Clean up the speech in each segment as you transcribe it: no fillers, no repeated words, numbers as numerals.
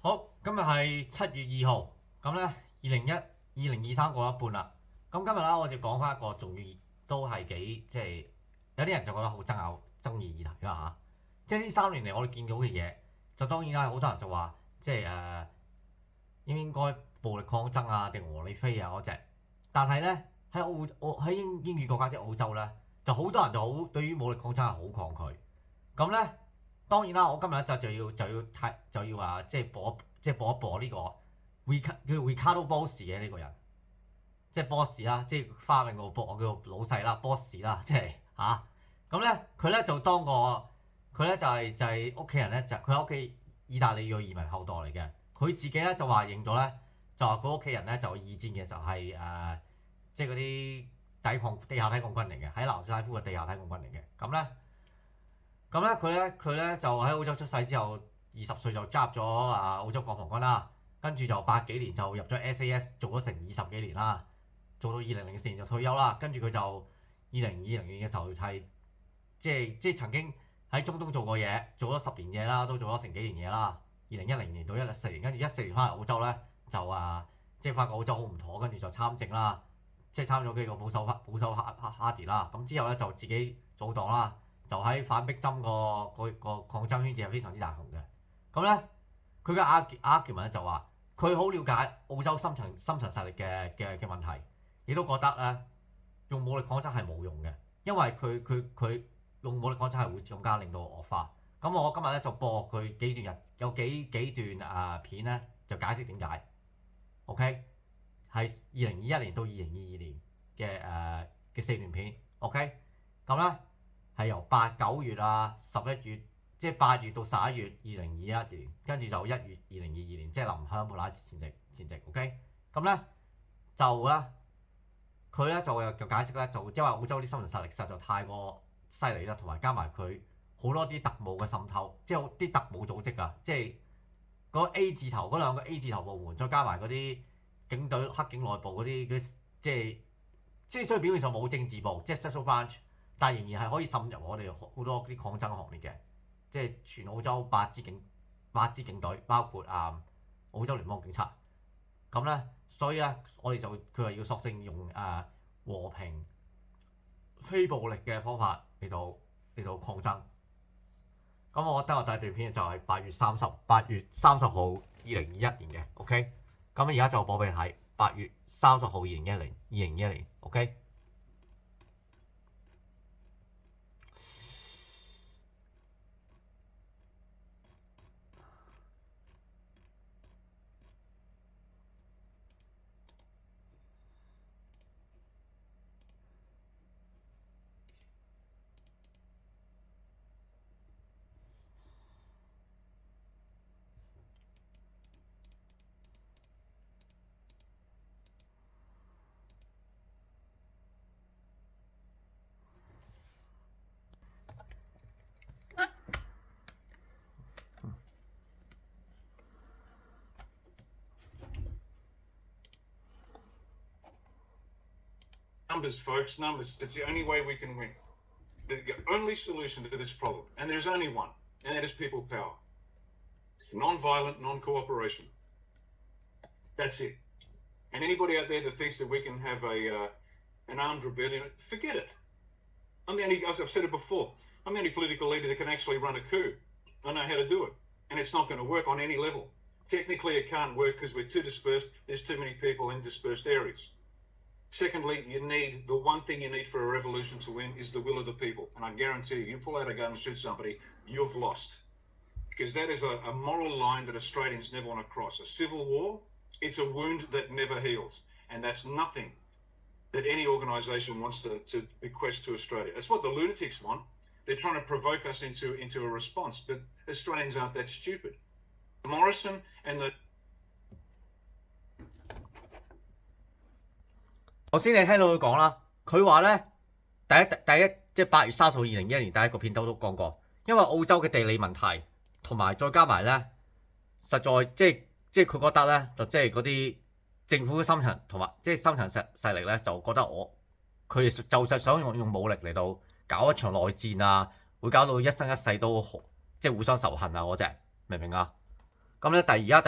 好，今日係7月2號，咁咧2023過一半啦。咁今日啦，我就講翻一個重要都係幾即係有啲人就覺得好爭議議題啦嚇。即係呢3年嚟我哋見到嘅嘢，就當然啦，好多人就話即係應唔應該暴力抗爭啊，定和理非啊嗰隻。但係咧喺英語國家即係澳洲咧，就好多人就好對於武力抗爭係好抗拒。咁咧。當然啦，我今日就要話即係播一播呢個叫 Ricardo Bossi 嘅呢個人，即係 Bossi 啦，即係花名我叫老細啦，Bossi 啦，即係嚇。咁咧佢咧就當個佢咧就係屋企人咧就佢屋企意大利裔移民後代嚟嘅，佢自己咧就話認咗咧，就話佢屋企人咧就二戰嘅時候係即係嗰啲地下抵抗軍嚟嘅，喺南斯拉夫嘅地下抵抗軍嚟嘅，咁咧。佢咧就喺澳洲出世之後，20歲就加入咗澳洲國防軍啦，跟住就80幾年就入咗 SAS 做咗成20幾年啦，做到2004年就退休啦。跟住佢就2020年嘅時候係即係曾經喺中東做過嘢，做咗10年嘢啦，都做咗成幾年嘢啦。2010年到14年，跟住14年翻嚟澳洲咧就即係發覺澳洲好唔妥，跟住就參政啦，即係參咗幾個保守哈迪啦。咁之後咧就自己組黨啦。就喺反逼針個抗爭圈子係非常之大紅嘅。咁咧，佢嘅argument咧就話，佢好了解澳洲深層實力嘅問題，亦都覺得咧用武力抗爭係冇用嘅，因為佢用武力抗爭係會更加令到惡化。咁我今日咧就播佢有幾段片咧，就解釋點解。OK， 係2021年到2022年嘅4段片。OK， 咁咧。係由9月11月，即係8月到11月2021年，跟住就1月2022年，即係臨香布拉前夕 OK， 咁咧佢咧就解釋咧，就因為澳洲啲深層實力實在太過犀利啦，同埋加埋佢好多啲特務嘅滲透，即係啲特務組織啊，即係嗰 A 字頭嗰兩個 A 字頭部門，再加埋嗰啲警隊黑警內部嗰啲即係所以表面上冇政治部，即係 Special Branch。但仍然係可以滲入我哋好多啲抗爭行列嘅，即係全澳洲8支警隊，包括澳洲聯邦警察。咁咧，所以咧，佢話要索性用和平、非暴力嘅方法嚟到抗爭。咁我覺得我第一段片就係8月30號2021年嘅 ，OK。咁而家就播俾你睇8月30號2021年 ，OK。Numbers, folks, numbers. It's the only way we can win. The only solution to this problem, and there's only one, and that is people power. Non-violent, non-cooperation. That's it. And anybody out there that thinks that we can have an armed rebellion, forget it. As I've said it before, I'm the only political leader that can actually run a coup. I know how to do it, and it's not going to work on any level. Technically, it can't work because we're too dispersed. There's too many people in dispersed areas. Secondly, the one thing you need for a revolution to win is the will of the people. And I guarantee you pull out a gun and shoot somebody, you've lost. Because that is a moral line that Australians never want to cross. A civil war, it's a wound that never heals. And that's nothing that any organisation wants to bequest to Australia. That's what the lunatics want. They're trying to provoke us into a response. But Australians aren't that stupid. Morrison and the頭先你聽到佢講啦，佢話咧第一即係8月30號2021年第一個片都講過，因為澳洲嘅地理問題同埋再加埋咧，實在即係佢覺得咧，就即係嗰啲政府嘅深層同埋即係深層勢力咧，就覺得佢哋就想用武力嚟到搞一場內戰啊，會搞到一生一世都即係互相仇恨啊嗰隻，明唔明啊？咁咧而家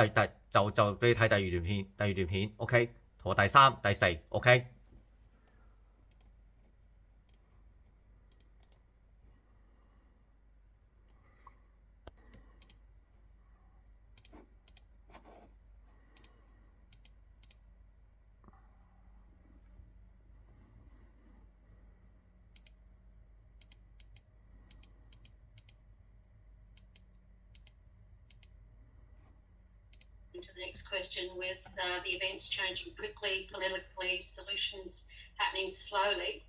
就俾你睇第二段片 ，OK， 同第三、第四 ，OK。To the next question, with the events changing quickly, politically, solutions happening slowly,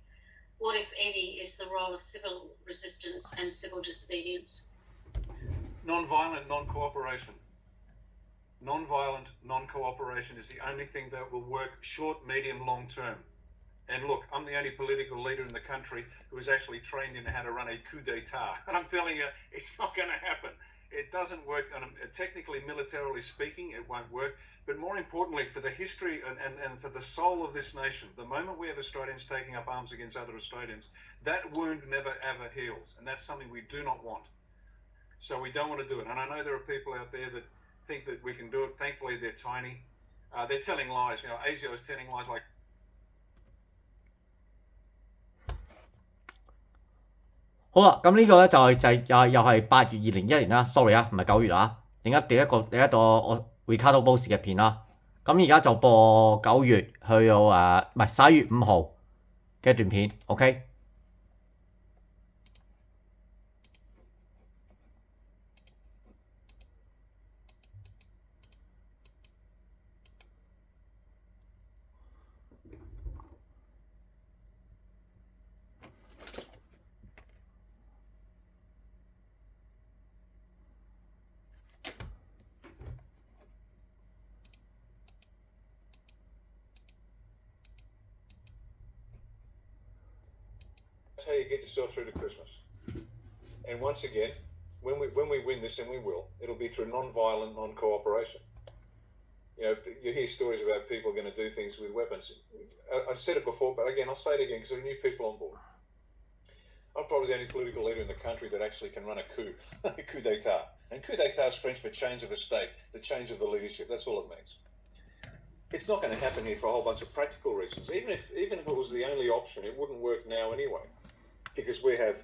what, if any, is the role of civil resistance and civil disobedience? Non-violent, non-cooperation. Non-violent, non-cooperation is the only thing that will work short, medium, long term. And look, I'm the only political leader in the country who is actually trained in how to run a coup d'etat. And I'm telling you, it's not going to happen. It doesn't work. Technically, militarily speaking, it won't work. But more importantly, for the history and for the soul of this nation, the moment we have Australians taking up arms against other Australians, that wound never ever heals. And that's something we do not want. So we don't want to do it. And I know there are people out there that think that we can do it. Thankfully, they're tiny. They're telling lies. You know, ASIO is telling lies like. 好啦，咁呢個咧又係8月2021年啦，sorry 啊，唔係9月啊，另一個我 Ricardo Bossi 嘅片啦。咁而家就播9月去到唔係11月5號嘅一段片 ，OK。That's how you get yourself through to Christmas. And once again, when we win this, and we will, it'll be through non-violent, non-cooperation. You know, you hear stories about people going to do things with weapons. I said it before, but again, I'll say it again because there are new people on board. I'm probably the only political leader in the country that actually can run a coup, a coup d'etat. And coup d'etat is French for change of a state, the change of the leadership. That's all it means. It's not going to happen here for a whole bunch of practical reasons. Even if it was the only option, it wouldn't work now anyway, because we have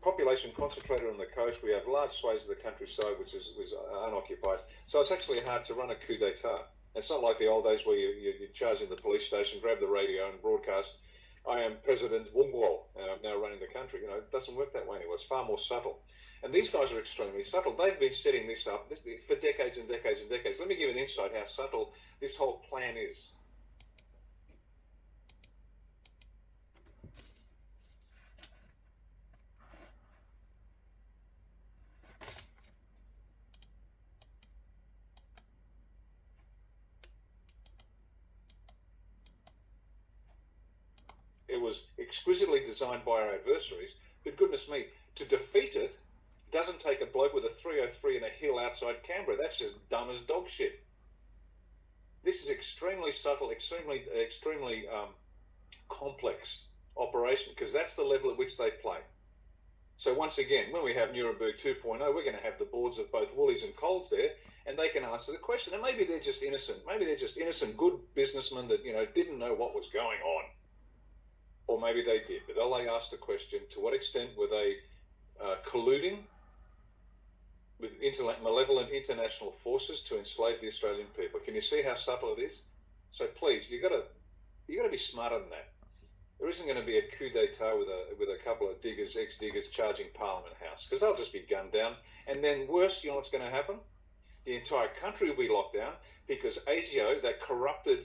population concentrated on the coast. We have large swathes of the countryside which was unoccupied. So it's actually hard to run a coup d'etat. It's not like the old days where you charge in the police station, grab the radio and broadcast, I am President Wumbo, now running the country. You know, it doesn't work that way anymore. It's far more subtle. And these guys are extremely subtle. They've been setting this up for decades and decades and decades. Let me give you an insight how subtle this whole plan is. It was exquisitely designed by our adversaries, but goodness me, to defeat it doesn't take a bloke with a 303 in a hill outside Canberra. That's just dumb as dog shit. This is extremely subtle, extremely complex operation, because that's the level at which they play. So once again, when we have Nuremberg 2.0, we're going to have the boards of both Woolies and Coles there, and they can answer the question. And maybe they're just innocent. Maybe they're just innocent, good businessmen that, you know, didn't know what was going on. Or maybe they did, but they'll ask the question, to what extent were they colluding with malevolent international forces to enslave the Australian people? Can you see how subtle it is? So please, you got to be smarter than that. There isn't going to be a coup d'etat with a couple of ex-diggers charging Parliament House, because they'll just be gunned down. And then worse, you know what's going to happen? The entire country will be locked down because ASIO, that corrupted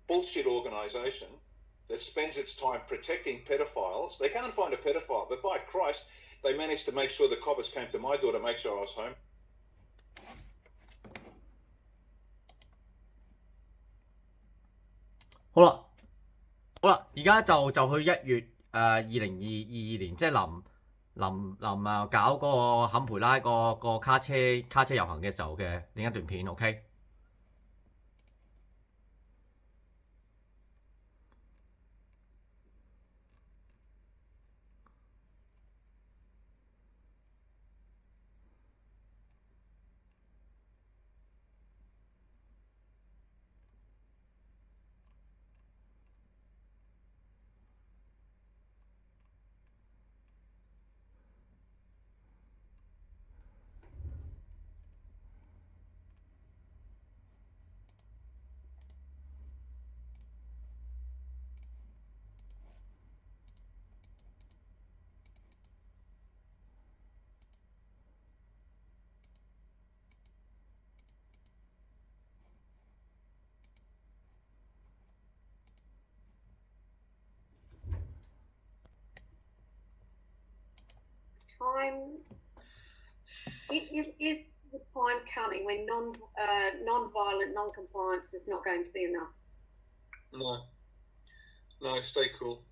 bullshit organisation that spends its time protecting pedophiles, they can't find a pedophile, but by Christ, they managed to make sure the coppers came to my door to make sure I was home. 好啦，而家就去1月2022年，即係臨搞嗰個坎培拉個卡車遊行嘅時候嘅另一段片 ，OK。it's time. Is the time coming when non-violent non-compliance is not going to be enough? No, stay cool.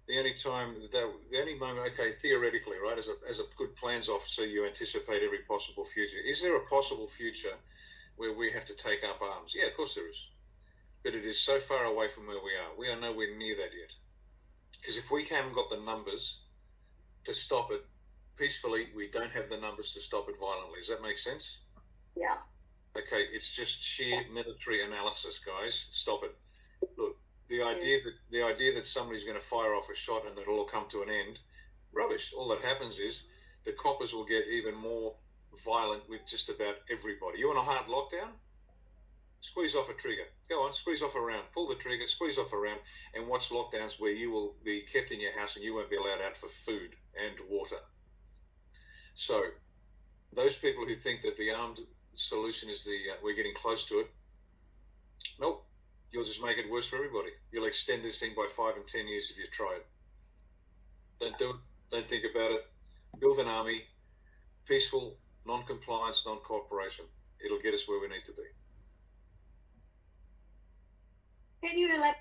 The only moment, okay, theoretically, right, as a good plans officer, you anticipate every possible future. Is there a possible future where we have to take up arms? Yeah, of course there is. But it is so far away from where we are. We are nowhere near that yet. Because if we haven't got the numbers to stop it peacefully, we don't have the numbers to stop it violently. Does that make sense? Yeah. Okay, it's just sheer military analysis, guys. Stop it. Look, the idea that somebody's going to fire off a shot and that it'll all come to an end, rubbish. All that happens is the coppers will get even more violent with just about everybody. You want a hard lockdown? Squeeze off a trigger. Go on, squeeze off a round. Pull the trigger, squeeze off a round, and watch lockdowns where you will be kept in your house and you won't be allowed out for food and water. So, those people who think that the armed solution is we're getting close to it, nope. You'll just make it worse for everybody. You'll extend this thing by 5 and 10 years if you try it. Don't do it. Don't think about it. Build an army. Peaceful, non-compliance, non-cooperation. It'll get us where we need to be. Can you elaborate?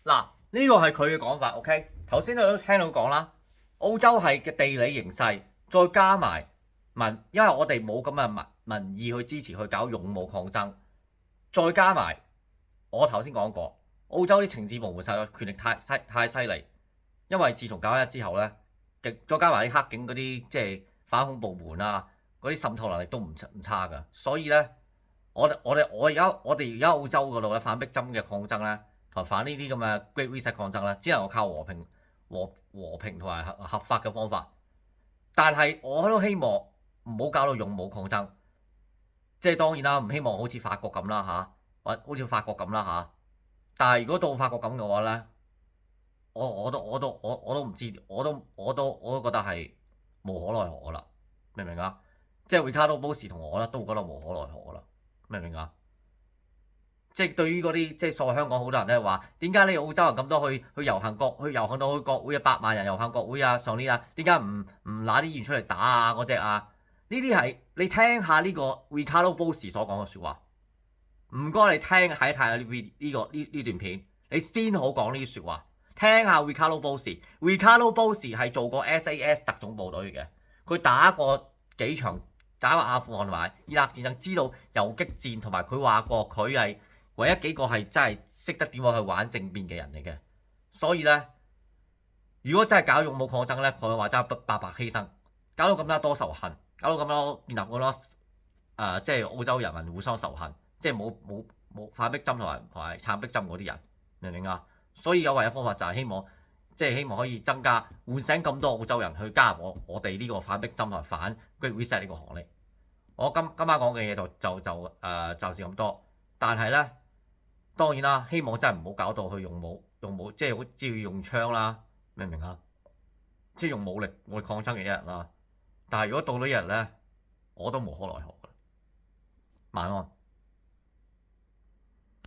嗱，呢個係佢嘅講法 ，OK。頭先都聽到講啦，澳洲係嘅地理形勢，再加埋因為我哋冇咁嘅民意去支持去搞勇武抗爭，再加埋我頭先講過，澳洲啲情治部門實在權力太犀利，因為自從911之後咧，再加埋啲黑警嗰啲即係反恐部門啊，嗰啲滲透能力都唔差㗎，所以咧，我哋而家澳洲嗰度咧反逼針嘅抗爭咧，同埋反呢啲咁嘅 Great Reset 抗爭咧，只能夠靠和平同埋合法嘅方法，但係我都希望唔好搞到勇武抗爭，即係當然啦，唔希望好似法國咁啦嚇，或好似法國咁啦嚇。但係如果到法國咁嘅話咧，我都唔知，我都覺得係無可奈何噶啦，明唔明啊？即係 Ricardo Bossi 同我咧都會覺得無可奈何噶啦，明唔明啊？即係對於嗰啲即係所謂香港好多人咧話，點解你澳洲人咁多去遊行到去國會啊，8萬人遊行國會啊，上年啊，點解唔拿啲議員出嚟打啊嗰隻啊？呢啲係你聽下呢個 Ricardo Bossi 所講嘅説話，唔該你睇下呢段片，你先好講呢啲説話。聽下 Ricardo Bossi，Ricardo Bossi 係做過 SAS 特種部隊嘅，佢打過幾場，打過阿富汗同埋伊拉克戰爭，知道游擊戰，同埋佢話過佢係唯一幾個係真係識得點樣去玩政變嘅人嚟嘅。所以咧，如果真係搞勇武抗爭咧，佢話真係白白犧牲，搞到咁多仇恨，搞到咁多建立咁多即係澳洲人民互相仇恨，即係冇反逼針同埋撐逼針嗰啲人，明唔明啊？所以有唯一方法就係希望可以增加喚醒咁多澳洲人去加入我哋呢個反逼針同埋反 Great Reset 呢個行列。我今晚講嘅嘢就是咁多，但係咧當然啦，希望真係唔好搞到去用武，即係好似要用槍啦，明唔明啊？即係用武力抗爭嘅一日啦。但係如果到呢一日咧，我都無可奈何。晚安。